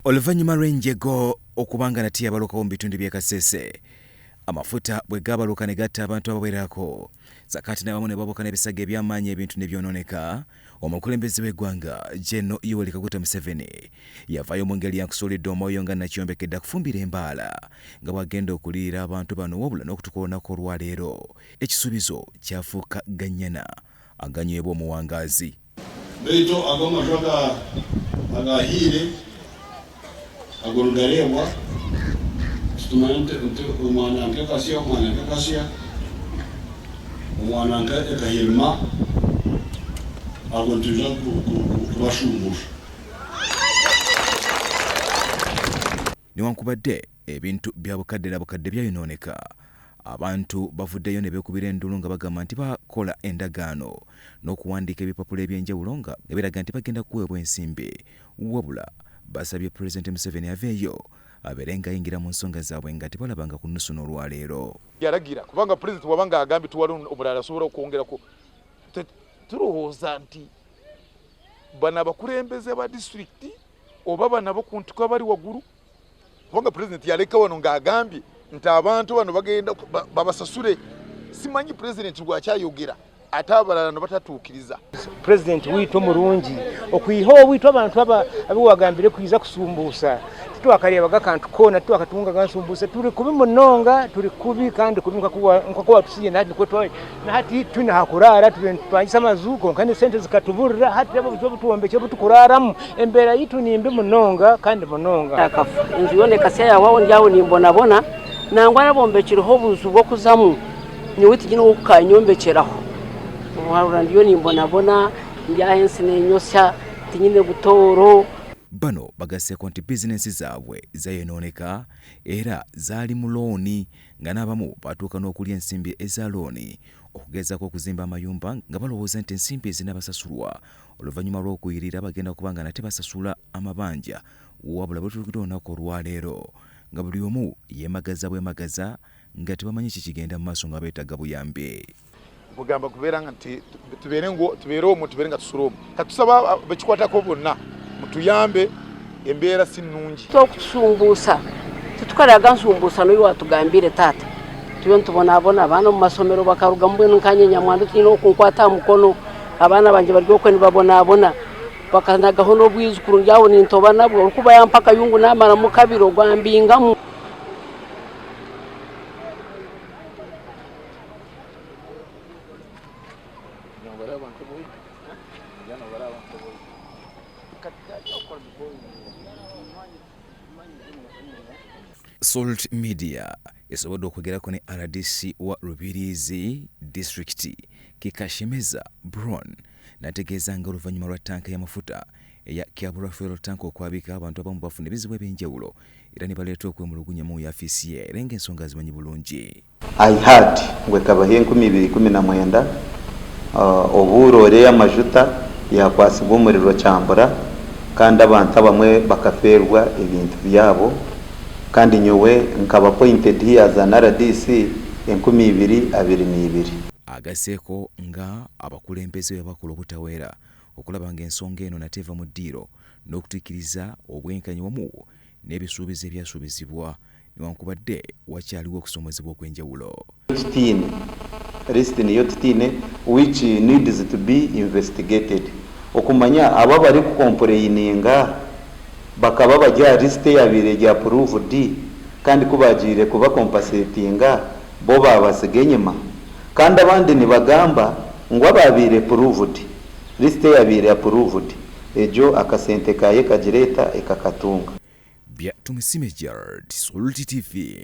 Oluvannyuma lw'enjego okubanga nati yabalokawo mu bitundu by'e Kasese, amafuta bwe gabaluka ne gatta abantu abawerako, sakati n'abamu ne babuuka n'ebisago eby'amaanyi ebintu ne byonooneka, omukulembeze w'eggwanga Gen. Yoweri Kaguta Museveni yavaayo mu ngeri yankusuulidde omwoyo nga nakyeyombekedde akufumbira embaala nga bw'agenda okulirira abantu bano wabula n'okutuuka olunaku olwaleero ekisuubizo kyafuuka gannyana aganywebwa omuwangaazi. Beito ag'amaju agahiire agolugarebwa tumanye omwana nkekasya omwana nkekahirima ago ntuja kubashumbusha. Newankubadde ebintu bya bukadde na bukadde byayonooneka, abantu bavuddeyo ne beekubira endulu nga bagamba nti bakola endagaano n'okuwandiika ebipapula eby'enjawulo nga biraga nti bagenda kuweebwa ensimbi, wabula basabye Pulezidenti Museveni aveeyo abeere ng'ayingira mu nsonga zaabwe nga tebalabanga ku nnusu n'olwaleero. Yalagira kubanga Pulezidenti wabanga agambye tuwali omulala asobola okwongerako, tulowooza nti bano abakulembeze ba disitulikiti oba banabo ku ntuuka bali waggulu, kubanga Pulezidenti yaleka wano ng'agambye nti abantu bano bagenda babasasule. Simanyi Pulezidenti lwakyayogera ate abalala no batatuukiriza. Pulezidenti wiito mulungi okuyiha obwiito abantu abiwagambire kuyiza kusumbuusa titwakalyabaga kantu koona twakatunga gansumbuusa tuli kubi munonga tuli kubi kandi kubi nkakuwa tusiye nahati tuna hakuraara twanyisa amazuuko nkane sente zikatuburira hati abo butuwombekye butukuraaramu embeera yitu nimbi munonga kandi munonga inzu yonekasya yawawo ndyawo nimbonabona nangwa nabombekireho obuzu bw'okuzamu nyowe tigina okukanyombekeraho wabula ndiyo nimbonabona ndyaho ensi nenyosya tinyine butooro. Bano bagasseeko nti bizinensi zaabwe zayonooneka era zaali mu looni nga n'abamu batuuka n'okulya ensimbi eza looni okugezaako okuzimba amayumba nga balowooza nti ensimbi ezinaabasasulwa oluvannyuma lw'okuyirira bagenda kubanga nate basasula amabanja, wabula batuukira olunaku olwaleero nga buli omu yeemagaza bwemagaza nga tebamanyi kikigenda mu maaso nga beetaaga buyambi. Kugamba kubeera nti tubeere omwo tubeere nga tusula omwo. Katusaba bekikwatako bonna mutuyambe, embeera si nnungi. Okutusumbuusa tetukalaga nsumbuusa n'oyo watugambire taata tuyo ntubonaabona abaana mu masomero bakaruga mu bwenu nkanye Nyamwandu tulina okunkwata mukono abaana banje bali okwe nibabonaabona bakanagaho n'obwizukuru ndyawo nintoba nabwo olikuba yampa akayungu n'amara mu kabiro gwambingamu. Salt Media esobodde okwogerako ne RDC wa Rubirizi District Kikashemeza Brown nategeeza nga oluvannyuma lwa tanka y'amafuta eya Kyabura Fuel Tank okwabika abantu abamu bafuna ebizibu eby'enjawulo era ne baleeta okwemulugunya mu yafisi ye era ng'ensonga zimanyi bulungi. I had ngwe kabahe 2019 oburoore y'amajuta yakwasibwa omuriro Kyambura kandi abantu abamwe bakaferwa ebintu byabo kandi nyowe nkaba appointed here as an RDC 2022. Agasseeko nga abakulembeze bakola obutaweera okulaba ng'ensonga eno nateeva mu ddiiro n'okutuukiriza obwenkanyi wamu n'ebisuubizo ebyasuubizibwa newankubadde wakyaliwo okusomozebwa okw'enjawulo. List niyo tutine which needs to be investigated. Okumanya aba bari kukomplaininga bakaba bajya list yabire ya approved kandi kubagire kuba compensatinga bo babasige nyuma kandi abandi ni bagamba ngo ababire approved list yabire approved ejo akasente kaye kagireta ekakatunga. Bya Tumisime Gerard, Salt TV.